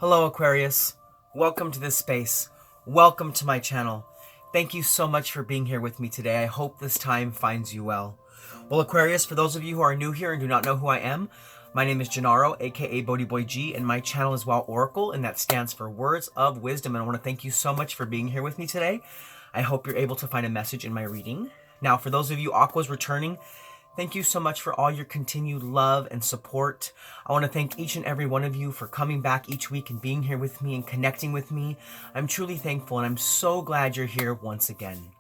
Hello Aquarius, welcome to this space, welcome to my channel. Thank you so much for being here with me today. I hope this time finds you well. Well Aquarius, for those of you who are new here and do not know who I am, my name is Gennaro, aka BhodiBoy G, and my channel is Wow Oracle, and that stands for Words of Wisdom. And I want to thank you so much for being here with me today. I hope you're able to find a message in my reading. Now, for those of you Aquas returning, thank you so much for all your continued love and support. I want to thank each and every one of you for coming back each week and being here with me and connecting with me. I'm truly thankful and I'm so glad you're here once again.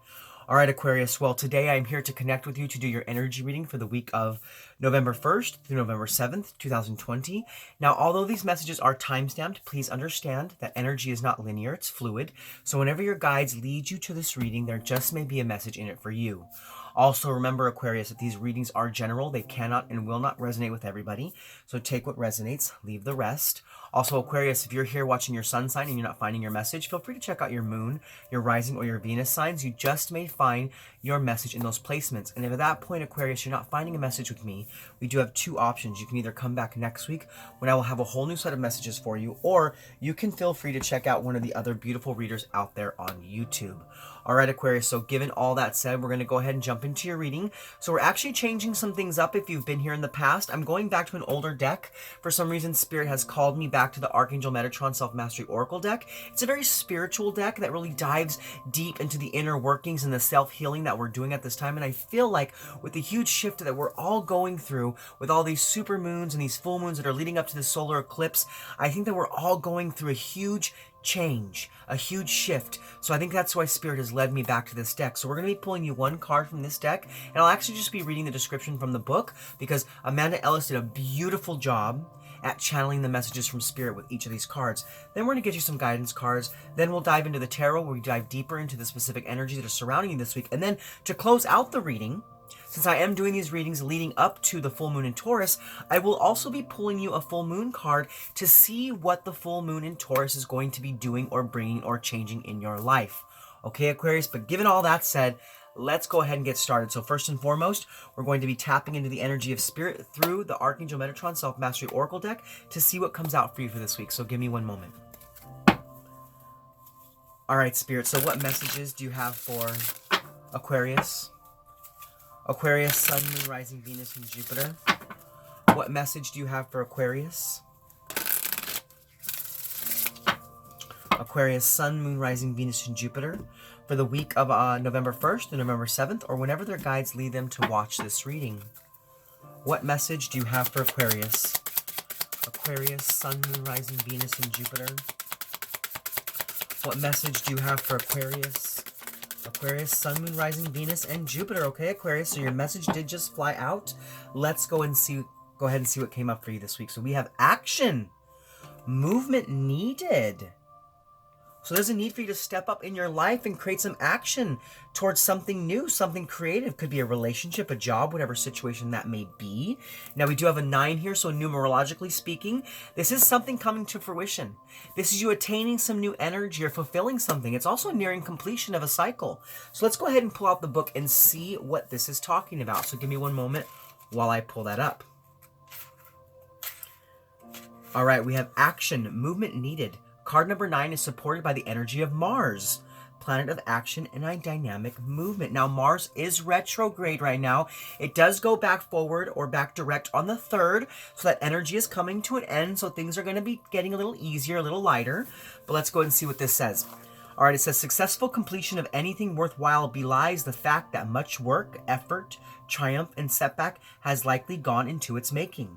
All right, Aquarius, well, today I'm here to connect with you to do your energy reading for the week of November 1st through November 7th, 2020. Now, although these messages are time-stamped, please understand that energy is not linear, it's fluid. So whenever your guides lead you to this reading, there just may be a message in it for you. Also, remember, Aquarius, that these readings are general. They cannot and will not resonate with everybody. So take what resonates, leave the rest. Also, Aquarius, if you're here watching your sun sign and you're not finding your message, feel free to check out your moon, your rising, or your Venus signs. You just may find your message in those placements. And if at that point, Aquarius, you're not finding a message with me, we do have two options. You can either come back next week when I will have a whole new set of messages for you, or you can feel free to check out one of the other beautiful readers out there on YouTube. All right, Aquarius, so given all that said, we're going to go ahead and jump into your reading. So we're actually changing some things up if you've been here in the past. I'm going back to an older deck. For some reason, Spirit has called me back to the Archangel Metatron Self-Mastery Oracle deck. It's a very spiritual deck that really dives deep into the inner workings and the self-healing that we're doing at this time. And I feel like with the huge shift that we're all going through, with all these super moons and these full moons that are leading up to the solar eclipse, I think that we're all going through a huge change, a huge shift. So I think that's why Spirit has led me back to this deck. So we're going to be pulling you one card from this deck, and I'll actually just be reading the description from the book because Amanda Ellis did a beautiful job at channeling the messages from Spirit with each of these cards. Then we're going to get you some guidance cards. Then we'll dive into the tarot, where we dive deeper into the specific energies that are surrounding you this week. And then to close out the reading, since I am doing these readings leading up to the full moon in Taurus, I will also be pulling you a full moon card to see what the full moon in Taurus is going to be doing or bringing or changing in your life. Okay, Aquarius, but given all that said, let's go ahead and get started. So first and foremost, we're going to be tapping into the energy of Spirit through the Archangel Metatron Self-Mastery Oracle deck to see what comes out for you for this week. So give me one moment. All right, Spirit, so what messages do you have for Aquarius? Aquarius, Sun, Moon, Rising, Venus, and Jupiter. What message do you have for Aquarius? Aquarius, Sun, Moon, Rising, Venus, and Jupiter for the week of November 1st and November 7th, or whenever their guides lead them to watch this reading. What message do you have for Aquarius? Aquarius, Sun, Moon, Rising, Venus, and Jupiter. What message do you have for Aquarius? Aquarius, Sun, Moon, Rising, Venus, and Jupiter. Okay, Aquarius, so your message did just fly out. Let's go ahead and see what came up for you this week. So we have action, movement needed. So there's a need for you to step up in your life and create some action towards something new, something creative. Could be a relationship, a job, whatever situation that may be. Now we do have a 9 here, so numerologically speaking, this is something coming to fruition. This is you attaining some new energy or fulfilling something. It's also nearing completion of a cycle. So let's go ahead and pull out the book and see what this is talking about. So give me one moment while I pull that up. All right, we have action, movement needed. Card number 9 is supported by the energy of Mars, planet of action and a dynamic movement. Now, Mars is retrograde right now. It does go back forward or back direct on the 3rd, so that energy is coming to an end, so things are going to be getting a little easier, a little lighter. But let's go ahead and see what this says. All right, it says, successful completion of anything worthwhile belies the fact that much work, effort, triumph, and setback has likely gone into its making.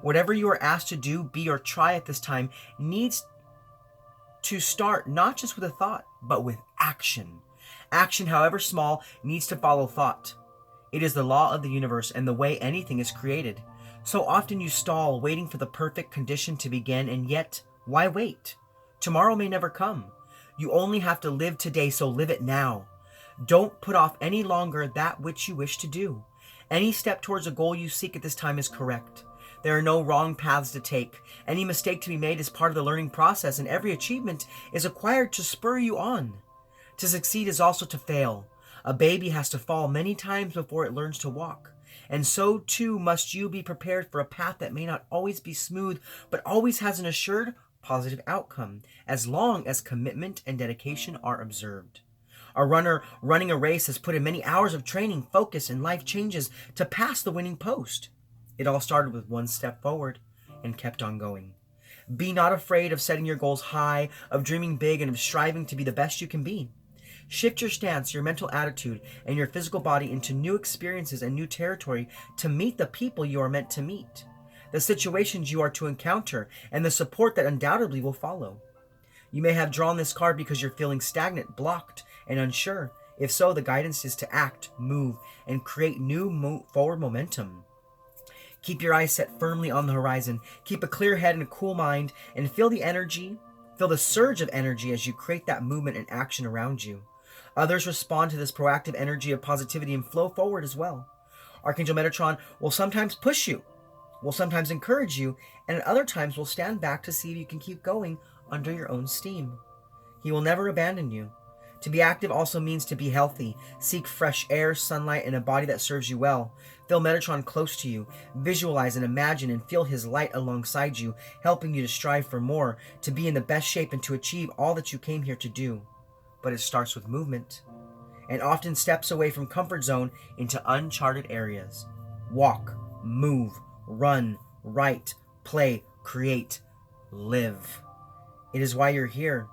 Whatever you are asked to do, be, or try at this time needs to start not just with a thought, but with action. Action, however small, needs to follow thought. It is the law of the universe and the way anything is created. So often you stall, waiting for the perfect condition to begin, and yet, why wait? Tomorrow may never come. You only have to live today, so live it now. Don't put off any longer that which you wish to do. Any step towards a goal you seek at this time is correct. There are no wrong paths to take. Any mistake to be made is part of the learning process, and every achievement is acquired to spur you on. To succeed is also to fail. A baby has to fall many times before it learns to walk. And so too must you be prepared for a path that may not always be smooth, but always has an assured positive outcome, as long as commitment and dedication are observed. A runner running a race has put in many hours of training, focus, and life changes to pass the winning post. It all started with one step forward and kept on going. Be not afraid of setting your goals high, of dreaming big, and of striving to be the best you can be. Shift your stance, your mental attitude, and your physical body into new experiences and new territory to meet the people you are meant to meet, the situations you are to encounter, and the support that undoubtedly will follow. You may have drawn this card because you're feeling stagnant, blocked, and unsure. If so, the guidance is to act, move, and create new forward momentum. Keep your eyes set firmly on the horizon. Keep a clear head and a cool mind, and feel the energy, feel the surge of energy as you create that movement and action around you. Others respond to this proactive energy of positivity and flow forward as well. Archangel Metatron will sometimes push you, will sometimes encourage you, and at other times will stand back to see if you can keep going under your own steam. He will never abandon you. To be active also means to be healthy. Seek fresh air, sunlight, and a body that serves you well. Feel Metatron close to you. Visualize and imagine and feel his light alongside you, helping you to strive for more, to be in the best shape, and to achieve all that you came here to do. But it starts with movement, and often steps away from comfort zone into uncharted areas. Walk, move, run, write, play, create, live. It is why you're here,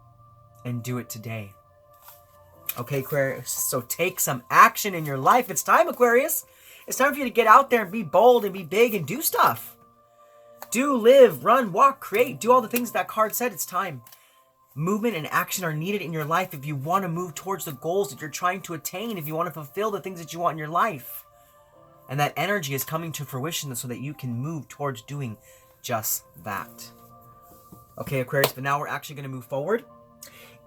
and do it today. Okay, Aquarius, so take some action in your life. It's time, Aquarius. It's time for you to get out there and be bold and be big and do stuff. Do, live, run, walk, create, do all the things that card said. It's time. Movement and action are needed in your life if you want to move towards the goals that you're trying to attain, if you want to fulfill the things that you want in your life. And that energy is coming to fruition so that you can move towards doing just that. Okay, Aquarius, but now we're actually going to move forward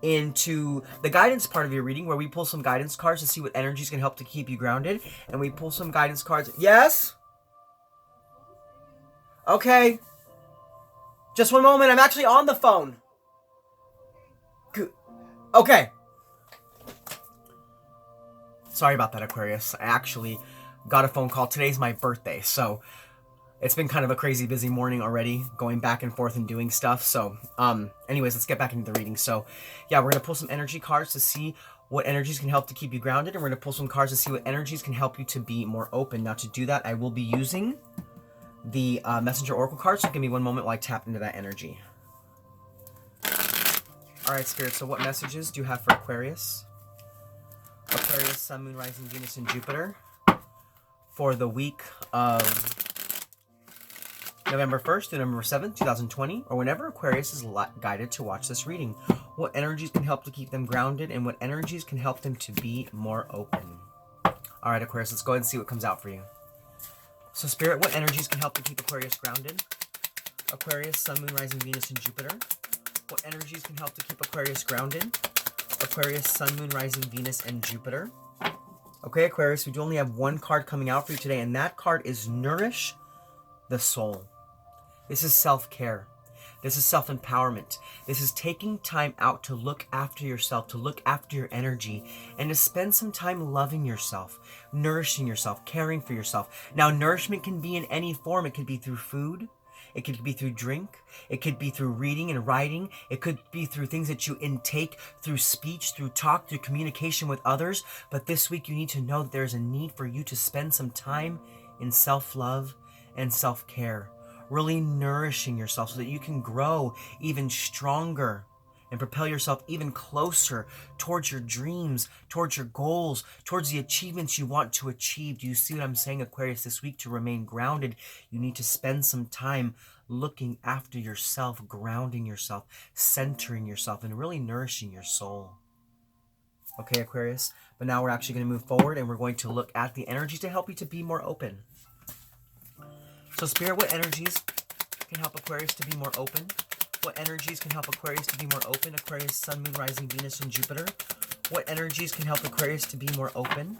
into the guidance part of your reading, where we pull some guidance cards to see what energies can help to keep you grounded. And we pull some guidance cards. Yes? Okay. Just one moment. I'm actually on the phone. Good. Okay. Sorry about that, Aquarius. I actually got a phone call. Today's my birthday, so it's been kind of a crazy busy morning already, going back and forth and doing stuff. So, anyways, let's get back into the reading. So, yeah, we're going to pull some energy cards to see what energies can help to keep you grounded. And we're going to pull some cards to see what energies can help you to be more open. Now, to do that, I will be using the Messenger Oracle cards. So give me one moment while I tap into that energy. All right, Spirit, so what messages do you have for Aquarius? Aquarius, Sun, Moon, Rising, Venus, and Jupiter for the week of November 1st to November 7th, 2020, or whenever Aquarius is guided to watch this reading. What energies can help to keep them grounded, and what energies can help them to be more open? All right, Aquarius, let's go ahead and see what comes out for you. So, Spirit, what energies can help to keep Aquarius grounded? Aquarius, Sun, Moon, Rising, Venus, and Jupiter. What energies can help to keep Aquarius grounded? Aquarius, Sun, Moon, Rising, Venus, and Jupiter. Okay, Aquarius, we do only have one card coming out for you today, and that card is Nourish the Soul. This is self-care. This is self-empowerment. This is taking time out to look after yourself, to look after your energy, and to spend some time loving yourself, nourishing yourself, caring for yourself. Now, nourishment can be in any form. It could be through food. It could be through drink. It could be through reading and writing. It could be through things that you intake, through speech, through talk, through communication with others. But this week, you need to know that there's a need for you to spend some time in self-love and self-care, really nourishing yourself so that you can grow even stronger and propel yourself even closer towards your dreams, towards your goals, towards the achievements you want to achieve. Do you see what I'm saying, Aquarius? This week, to remain grounded, you need to spend some time looking after yourself, grounding yourself, centering yourself, and really nourishing your soul. Okay, Aquarius? But now we're actually going to move forward, and we're going to look at the energies to help you to be more open. So, Spirit, what energies can help Aquarius to be more open? What energies can help Aquarius to be more open? Aquarius, Sun, Moon, Rising, Venus, and Jupiter. What energies can help Aquarius to be more open?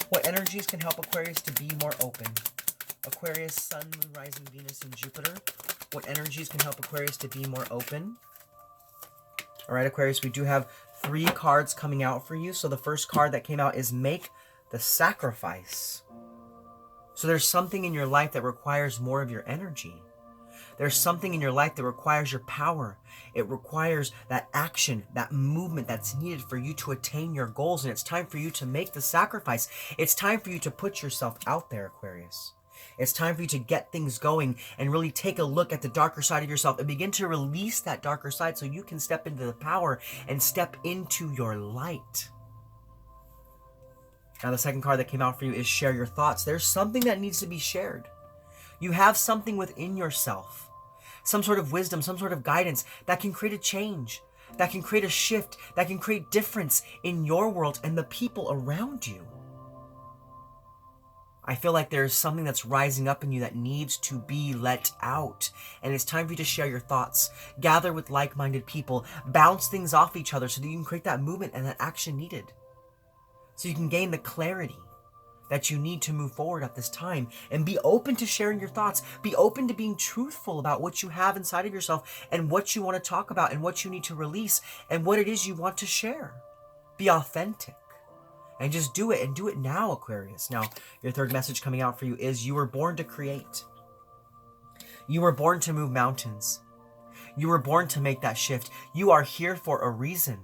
What energies can help Aquarius to be more open? Aquarius, Sun, Moon, Rising, Venus, and Jupiter. What energies can help Aquarius to be more open? All right, Aquarius, we do have 3 cards coming out for you. So the first card that came out is Make the Sacrifice. So there's something in your life that requires more of your energy. There's something in your life that requires your power. It requires that action, that movement that's needed for you to attain your goals. And it's time for you to make the sacrifice. It's time for you to put yourself out there, Aquarius. It's time for you to get things going and really take a look at the darker side of yourself and begin to release that darker side so you can step into the power and step into your light. Now, the second card that came out for you is share your thoughts. There's something that needs to be shared. You have something within yourself, some sort of wisdom, some sort of guidance that can create a change, that can create a shift, that can create difference in your world and the people around you. I feel like there's something that's rising up in you that needs to be let out. And it's time for you to share your thoughts. Gather with like-minded people. Bounce things off each other so that you can create that movement and that action needed. So you can gain the clarity that you need to move forward at this time. And be open to sharing your thoughts. Be open to being truthful about what you have inside of yourself and what you want to talk about and what you need to release and what it is you want to share. Be authentic. And just do it, and do it now, Aquarius. Now, your third message coming out for you is you were born to create. You were born to move mountains. You were born to make that shift. You are here for a reason.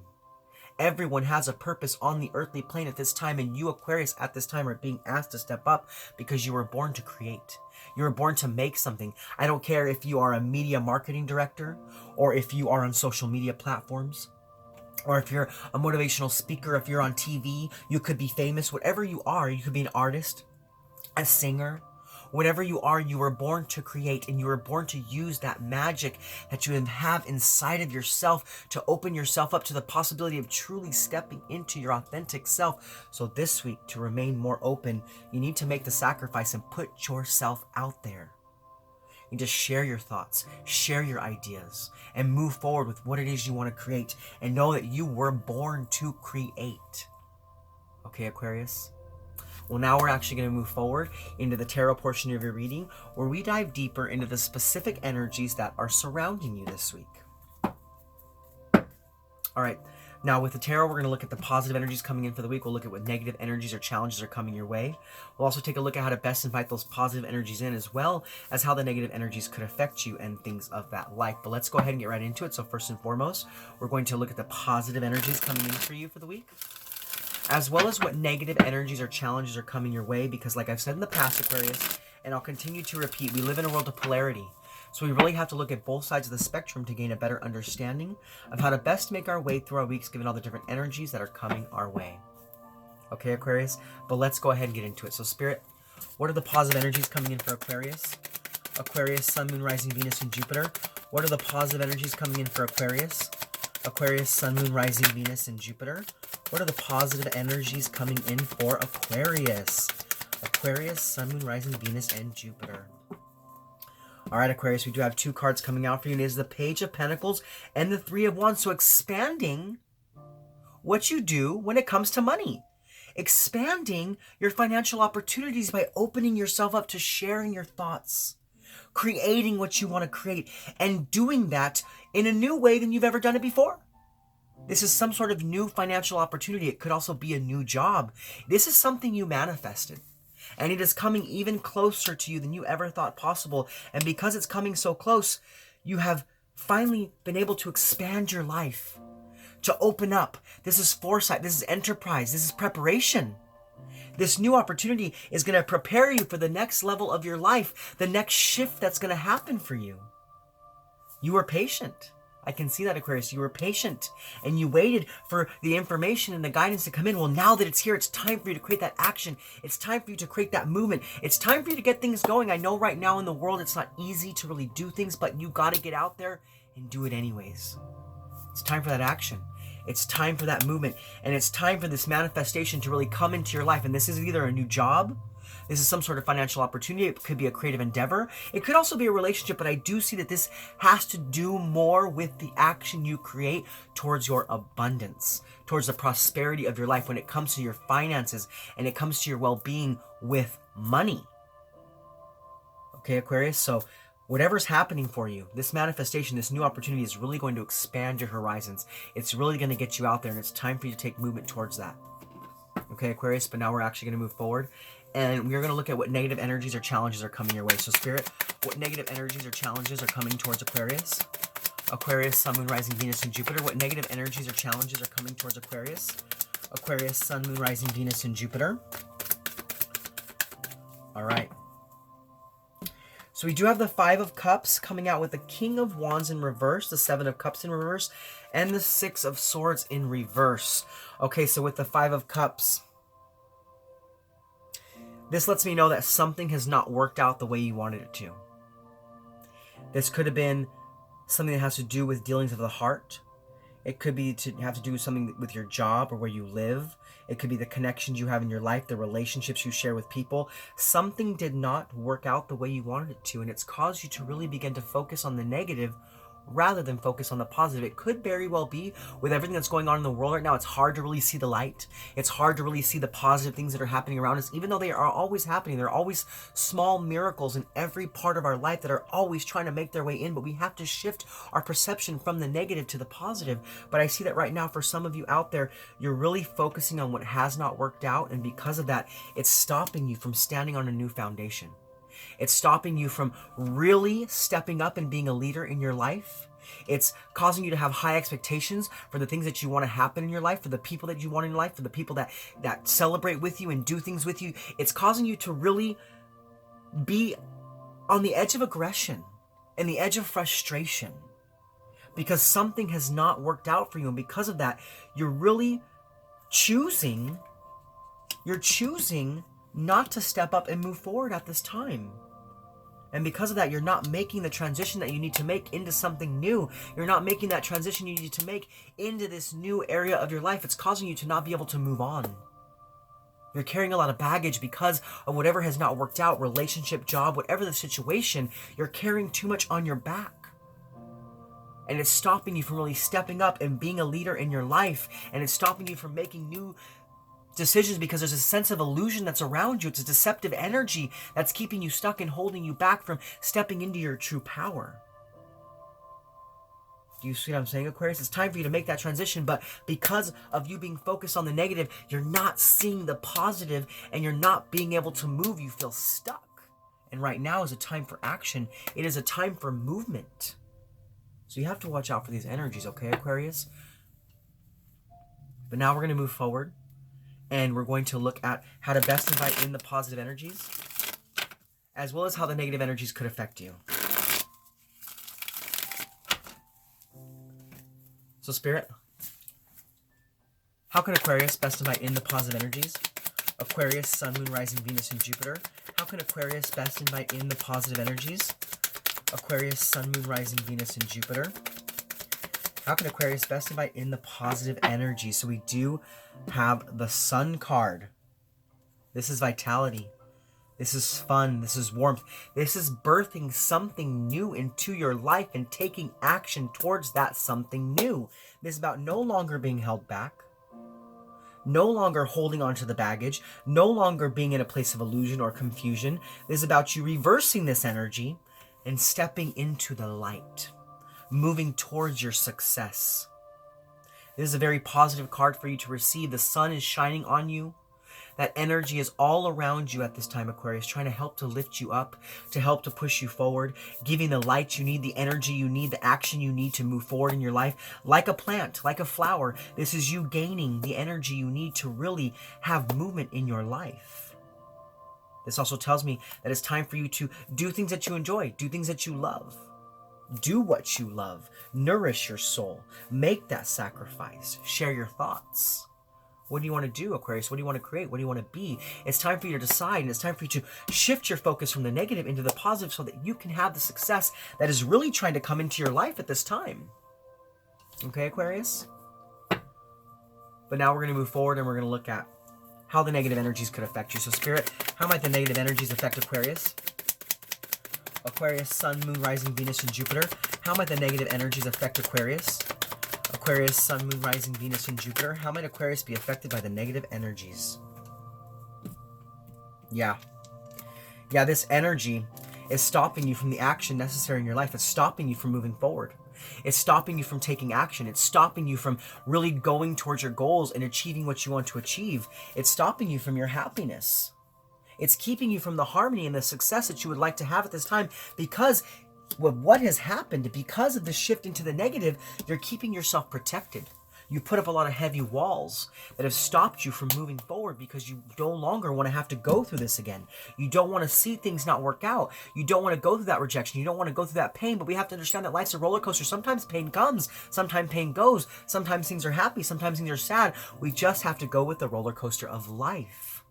Everyone has a purpose on the earthly plane at this time, and you, Aquarius, at this time are being asked to step up because you were born to create. You were born to make something. I don't care if you are a media marketing director or if you are on social media platforms. Or if you're a motivational speaker, if you're on TV, you could be famous. Whatever you are, you could be an artist, a singer. Whatever you are, you were born to create, and you were born to use that magic that you have inside of yourself to open yourself up to the possibility of truly stepping into your authentic self. So this week, to remain more open, you need to make the sacrifice and put yourself out there. You just share your thoughts, share your ideas, and move forward with what it is you want to create, and know that you were born to create. Okay, Aquarius? Well, now we're actually going to move forward into the tarot portion of your reading, where we dive deeper into the specific energies that are surrounding you this week. All right. Now, with the tarot, we're going to look at the positive energies coming in for the week. We'll look at what negative energies or challenges are coming your way. We'll also take a look at how to best invite those positive energies in, as well as how the negative energies could affect you and things of that like. But let's go ahead and get right into it. So first and foremost, we're going to look at the positive energies coming in for you for the week, as well as what negative energies or challenges are coming your way. Because like I've said in the past, Aquarius, and I'll continue to repeat, we live in a world of polarity. So we really have to look at both sides of the spectrum to gain a better understanding of how to best make our way through our weeks, given all the different energies that are coming our way. Okay, Aquarius? But let's go ahead and get into it. So Spirit, what are the positive energies coming in for Aquarius? Aquarius, Sun, Moon, Rising, Venus, and Jupiter. What are the positive energies coming in for Aquarius? Aquarius, Sun, Moon, Rising, Venus, and Jupiter. What are the positive energies coming in for Aquarius? Aquarius, Sun, Moon, Rising, Venus, and Jupiter. All right, Aquarius, we do have two cards coming out for you. And it is the Page of Pentacles and the Three of Wands. So expanding what you do when it comes to money. Expanding your financial opportunities by opening yourself up to sharing your thoughts. Creating what you want to create. And doing that in a new way than you've ever done it before. This is some sort of new financial opportunity. It could also be a new job. This is something you manifested. And it is coming even closer to you than you ever thought possible. And because it's coming so close, you have finally been able to expand your life, to open up. This is foresight. This is enterprise. This is preparation. This new opportunity is going to prepare you for the next level of your life, the next shift that's going to happen for you. You were patient. I can see that, Aquarius. You were patient and you waited for the information and the guidance to come in. Well, now that it's here, it's time for you to create that action. It's time for you to create that movement. It's time for you to get things going. I know right now in the world, it's not easy to really do things, but you got to get out there and do it anyways. It's time for that action. It's time for that movement. And it's time for this manifestation to really come into your life. And this is either a new job. This is some sort of financial opportunity. It could be a creative endeavor. It could also be a relationship, but I do see that this has to do more with the action you create towards your abundance, towards the prosperity of your life when it comes to your finances and it comes to your well-being with money. Okay, Aquarius? So whatever's happening for you, this manifestation, this new opportunity is really going to expand your horizons. It's really going to get you out there, and it's time for you to take movement towards that. Okay, Aquarius? But now we're actually going to move forward And we're going to look at what negative energies or challenges are coming your way. So Spirit, what negative energies or challenges are coming towards Aquarius? Aquarius, Sun, Moon, Rising, Venus, and Jupiter. What negative energies or challenges are coming towards Aquarius? Aquarius, Sun, Moon, Rising, Venus, and Jupiter. All right. So we do have the Five of Cups coming out with the King of Wands in reverse, the Seven of Cups in reverse, and the Six of Swords in reverse. Okay, so with the Five of Cups, this lets me know that something has not worked out the way you wanted it to. This could have been something that has to do with dealings of the heart. It could be to have to do with something with your job or where you live. It could be the connections you have in your life, the relationships you share with people. Something did not work out the way you wanted it to, and it's caused you to really begin to focus on the negative rather than focus on the positive. It could very well be, with everything that's going on in the world right now, it's hard to really see the light. It's hard to really see the positive things that are happening around us, even though they are always happening. There are always small miracles in every part of our life that are always trying to make their way in, but we have to shift our perception from the negative to the positive. But I see that right now for some of you out there, you're really focusing on what has not worked out, and because of that, it's stopping you from standing on a new foundation. It's stopping you from really stepping up and being a leader in your life. It's causing you to have high expectations for the things that you want to happen in your life, for the people that you want in your life, for the people that celebrate with you and do things with you. It's causing you to really be on the edge of aggression and the edge of frustration because something has not worked out for you. And because of that, you're choosing not to step up and move forward at this time. And because of that, you're not making the transition that you need to make into something new. You're not making that transition you need to make into this new area of your life. It's causing you to not be able to move on. You're carrying a lot of baggage because of whatever has not worked out, relationship, job, whatever the situation, you're carrying too much on your back. And it's stopping you from really stepping up and being a leader in your life. And it's stopping you from making new decisions because there's a sense of illusion that's around you. It's a deceptive energy that's keeping you stuck and holding you back from stepping into your true power. Do you see what I'm saying, Aquarius? It's time for you to make that transition, but because of you being focused on the negative, you're not seeing the positive and you're not being able to move. You feel stuck. And right now is a time for action. It is a time for movement. So you have to watch out for these energies, okay, Aquarius? But now we're going to move forward. And we're going to look at how to best invite in the positive energies, as well as how the negative energies could affect you. So Spirit, how can Aquarius best invite in the positive energies? Aquarius, Sun, Moon, Rising, Venus, and Jupiter. How can Aquarius best invite in the positive energies? Aquarius, Sun, Moon, Rising, Venus, and Jupiter. How can Aquarius best invite in the positive energy? So we do have the Sun card. This is vitality. This is fun. This is warmth. This is birthing something new into your life and taking action towards that something new. This is about no longer being held back, no longer holding on to the baggage, no longer being in a place of illusion or confusion. This is about you reversing this energy and stepping into the light, moving towards your success. This is a very positive card for you to receive. The sun is shining on you. That energy is all around you at this time, Aquarius, trying to help to lift you up, to help to push you forward, giving the light you need, the energy you need, the action you need to move forward in your life. Like a plant, like a flower, this is you gaining the energy you need to really have movement in your life. This also tells me that it's time for you to do things that you enjoy, do things that you love. Do what you love. Nourish your soul. Make that sacrifice. Share your thoughts. What do you want to do, Aquarius? What do you want to create? What do you want to be? It's time for you to decide, and it's time for you to shift your focus from the negative into the positive so that you can have the success that is really trying to come into your life at this time. Okay, Aquarius? But now we're going to move forward and we're going to look at how the negative energies could affect you. So, Spirit, how might the negative energies affect Aquarius? Aquarius, Sun, Moon, Rising, Venus, and Jupiter. How might the negative energies affect Aquarius? Aquarius, Sun, Moon, Rising, Venus, and Jupiter. How might Aquarius be affected by the negative energies? Yeah, this energy is stopping you from the action necessary in your life. It's stopping you from moving forward. It's stopping you from taking action. It's stopping you from really going towards your goals and achieving what you want to achieve. It's stopping you from your happiness. It's keeping you from the harmony and the success that you would like to have at this time, because with what has happened, because of the shift into the negative, you're keeping yourself protected. You put up a lot of heavy walls that have stopped you from moving forward because you no longer want to have to go through this again. You don't want to see things not work out. You don't want to go through that rejection. You don't want to go through that pain, but we have to understand that life's a roller coaster. Sometimes pain comes, sometimes pain goes, sometimes things are happy, sometimes things are sad. We just have to go with the roller coaster of life.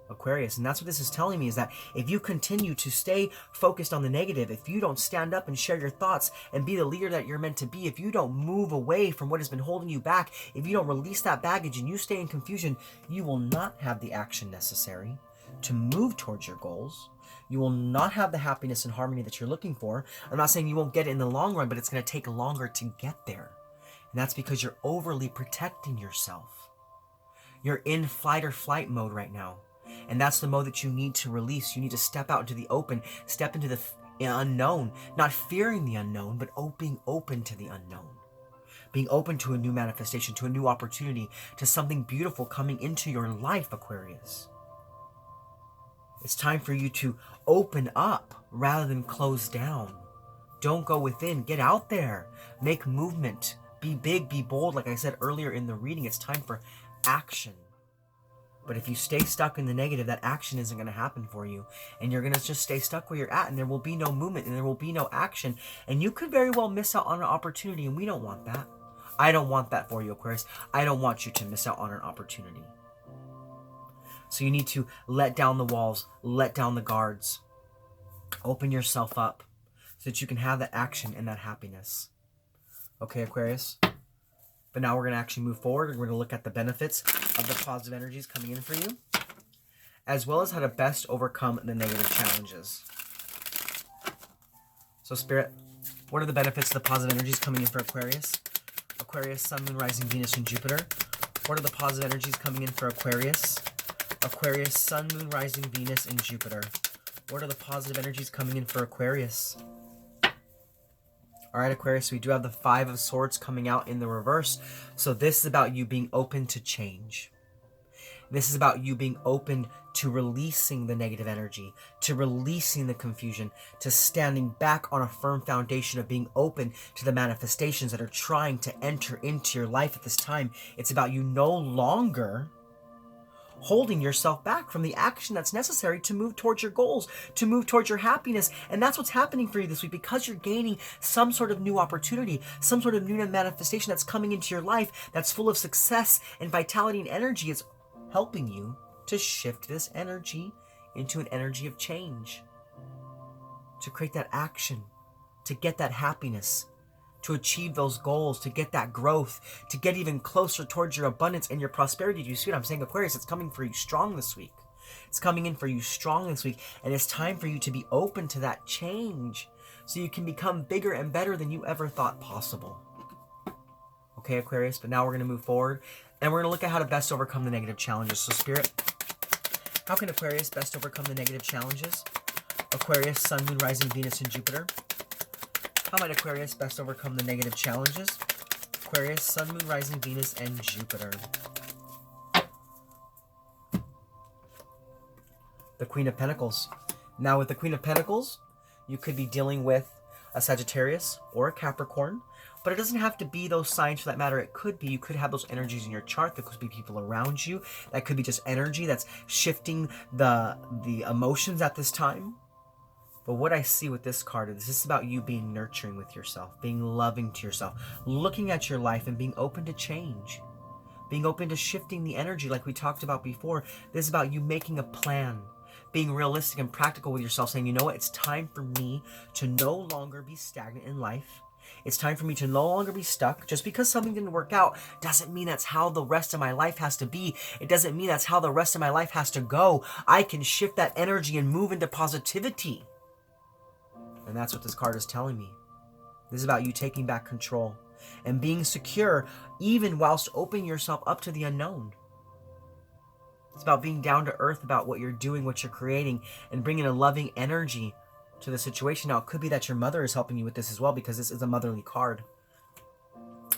Aquarius, and that's what this is telling me, is that if you continue to stay focused on the negative, if you don't stand up and share your thoughts and be the leader that you're meant to be, if you don't move away from what has been holding you back, if you don't release that baggage and you stay in confusion, you will not have the action necessary to move towards your goals. You will not have the happiness and harmony that you're looking for. I'm not saying you won't get it in the long run, but it's going to take longer to get there. And that's because you're overly protecting yourself. You're in fight or flight mode right now. And that's the mode that you need to release. You need to step out into the open, step into the unknown, not fearing the unknown, but being open to the unknown. Being open to a new manifestation, to a new opportunity, to something beautiful coming into your life, Aquarius. It's time for you to open up rather than close down. Don't go within. Get out there. Make movement. Be big, be bold. Like I said earlier in the reading, it's time for action. But if you stay stuck in the negative, that action isn't going to happen for you. And you're going to just stay stuck where you're at, and there will be no movement, and there will be no action. And you could very well miss out on an opportunity, and we don't want that. I don't want that for you, Aquarius. I don't want you to miss out on an opportunity. So you need to let down the walls, let down the guards. Open yourself up so that you can have that action and that happiness. Okay, Aquarius? But now we're going to actually move forward, and we're going to look at the benefits of the positive energies coming in for you, as well as how to best overcome the negative challenges. So, Spirit, what are the benefits of the positive energies coming in for Aquarius? Aquarius, Sun, Moon, Rising, Venus, and Jupiter. What are the positive energies coming in for Aquarius? Aquarius, Sun, Moon, Rising, Venus, and Jupiter. What are the positive energies coming in for Aquarius? All right, Aquarius, we do have the Five of Swords coming out in the reverse. So this is about you being open to change. This is about you being open to releasing the negative energy, to releasing the confusion, to standing back on a firm foundation of being open to the manifestations that are trying to enter into your life at this time. It's about you no longer holding yourself back from the action that's necessary to move towards your goals, to move towards your happiness. And that's what's happening for you this week, because you're gaining some sort of new opportunity, some sort of new manifestation that's coming into your life that's full of success and vitality and energy. It's helping you to shift this energy into an energy of change, to create that action, to get that happiness, to achieve those goals, to get that growth, to get even closer towards your abundance and your prosperity. Do you see what I'm saying, Aquarius? It's coming for you strong this week. It's coming in for you strong this week. And it's time for you to be open to that change so you can become bigger and better than you ever thought possible. Okay, Aquarius, but now we're going to move forward and we're going to look at how to best overcome the negative challenges. So, Spirit, how can Aquarius best overcome the negative challenges? Aquarius, Sun, Moon, Rising, Venus, and Jupiter. How might Aquarius best overcome the negative challenges? Aquarius, Sun, Moon, Rising, Venus, and Jupiter. The Queen of Pentacles. Now with the Queen of Pentacles, you could be dealing with a Sagittarius or a Capricorn, but it doesn't have to be those signs for that matter. It could be, you could have those energies in your chart. There could be people around you. That could be just energy that's shifting the emotions at this time. But what I see with this card is this is about you being nurturing with yourself, being loving to yourself, looking at your life and being open to change, being open to shifting the energy like we talked about before. This is about you making a plan, being realistic and practical with yourself, saying, you know what, it's time for me to no longer be stagnant in life. It's time for me to no longer be stuck. Just because something didn't work out doesn't mean that's how the rest of my life has to be. It doesn't mean that's how the rest of my life has to go. I can shift that energy and move into positivity. And that's what this card is telling me. This is about you taking back control and being secure even whilst opening yourself up to the unknown. It's about being down to earth about what you're doing, what you're creating, and bringing a loving energy to the situation. Now, it could be that your mother is helping you with this as well, because this is a motherly card.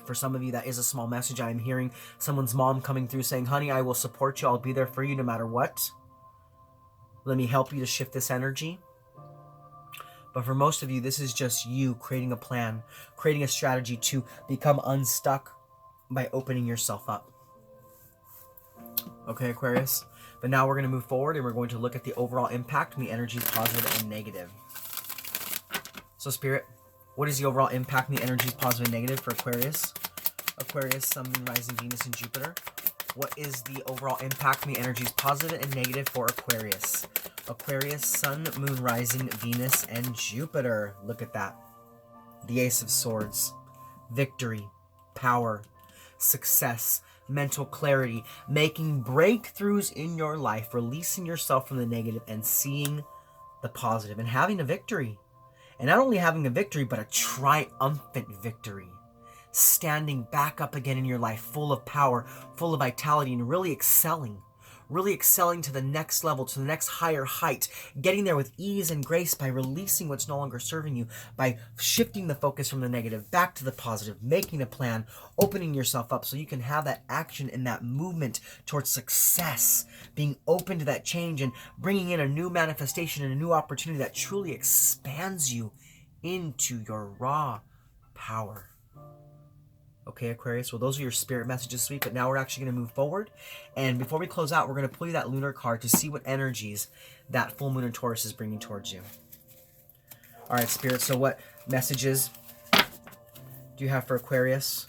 For some of you, that is a small message. I'm hearing someone's mom coming through saying, honey, I will support you. I'll be there for you no matter what. Let me help you to shift this energy. But for most of you, this is just you creating a plan, creating a strategy to become unstuck by opening yourself up. Okay, Aquarius? But now we're going to move forward and we're going to look at the overall impact and the energies, positive and negative. So, Spirit, what is the overall impact and the energies, positive and negative for Aquarius? Aquarius, Sun, Moon, Rising, Venus, and Jupiter. What is the overall impact and the energies, positive and negative for Aquarius? Aquarius, Sun, Moon, Rising, Venus, and Jupiter. Look at that. The Ace of Swords. Victory. Power. Success. Mental clarity. Making breakthroughs in your life. Releasing yourself from the negative and seeing the positive. And having a victory. And not only having a victory, but a triumphant victory. Standing back up again in your life, full of power, full of vitality, and really excelling to the next level, to the next higher height, getting there with ease and grace by releasing what's no longer serving you, by shifting the focus from the negative back to the positive, making a plan, opening yourself up so you can have that action and that movement towards success, being open to that change and bringing in a new manifestation and a new opportunity that truly expands you into your raw power. Okay, Aquarius, well, those are your spirit messages this week, but now we're actually going to move forward. And before we close out, we're going to pull you that lunar card to see what energies that full moon in Taurus is bringing towards you. All right, Spirit, so what messages do you have for Aquarius?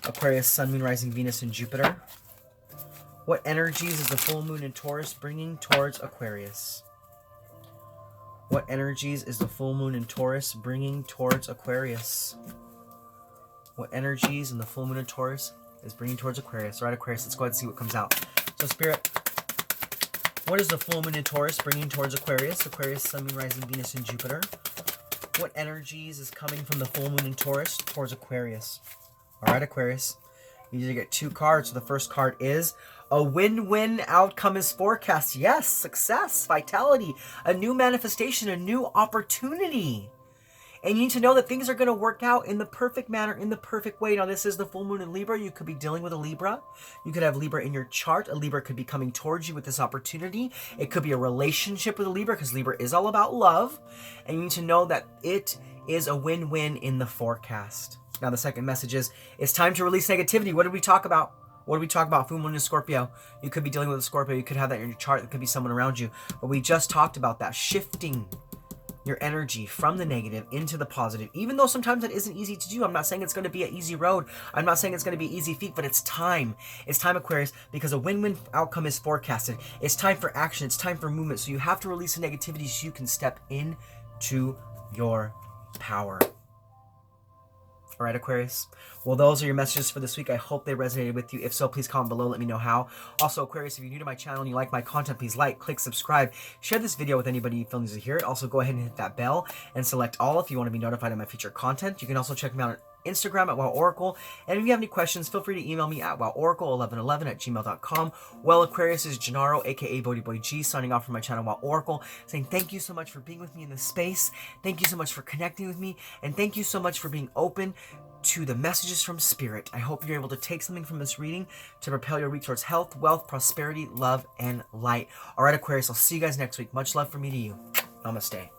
Aquarius, Sun, Moon, Rising, Venus, and Jupiter. What energies is the full moon in Taurus bringing towards Aquarius? What energies is the full moon in Taurus bringing towards Aquarius? What energies in the full moon in Taurus is bringing towards Aquarius? All right, Aquarius, let's go ahead and see what comes out. So, Spirit, what is the full moon in Taurus bringing towards Aquarius? Aquarius, Sun, Moon, Rising, Venus, and Jupiter. What energies is coming from the full moon in Taurus towards Aquarius? All right, Aquarius, you need to get 2 cards. So the first card is a win-win outcome is forecast. Yes, success, vitality, a new manifestation, a new opportunity. And you need to know that things are going to work out in the perfect manner, in the perfect way. Now, this is the full moon in Libra. You could be dealing with a Libra. You could have Libra in your chart. A Libra could be coming towards you with this opportunity. It could be a relationship with a Libra because Libra is all about love. And you need to know that it is a win-win in the forecast. Now, the second message is, it's time to release negativity. What did we talk about? What did we talk about? Full moon in Scorpio. You could be dealing with a Scorpio. You could have that in your chart. It could be someone around you. But we just talked about that, shifting your energy from the negative into the positive, even though sometimes it isn't easy to do. I'm not saying it's going to be an easy road. I'm not saying it's going to be easy feat, but it's time. It's time, Aquarius, because a win-win outcome is forecasted. It's time for action. It's time for movement. So you have to release the negativity so you can step into your power. All right, Aquarius. Well, those are your messages for this week. I hope they resonated with you. If so, please comment below. Let me know how. Also, Aquarius, if you're new to my channel and you like my content, please like, click, subscribe. Share this video with anybody you feel needs to hear it. Also, go ahead and hit that bell and select all if you want to be notified of my future content. You can also check me out on Instagram at WowOracle. And if you have any questions, feel free to email me at WowOracle1111@gmail.com. Well, Aquarius is Gennaro, aka BhodiBoy G, signing off from my channel WowOracle, saying thank you so much for being with me in this space. Thank you so much for connecting with me. And thank you so much for being open to the messages from Spirit. I hope you're able to take something from this reading to propel your week towards health, wealth, prosperity, love, and light. All right, Aquarius, I'll see you guys next week. Much love from me to you. Namaste.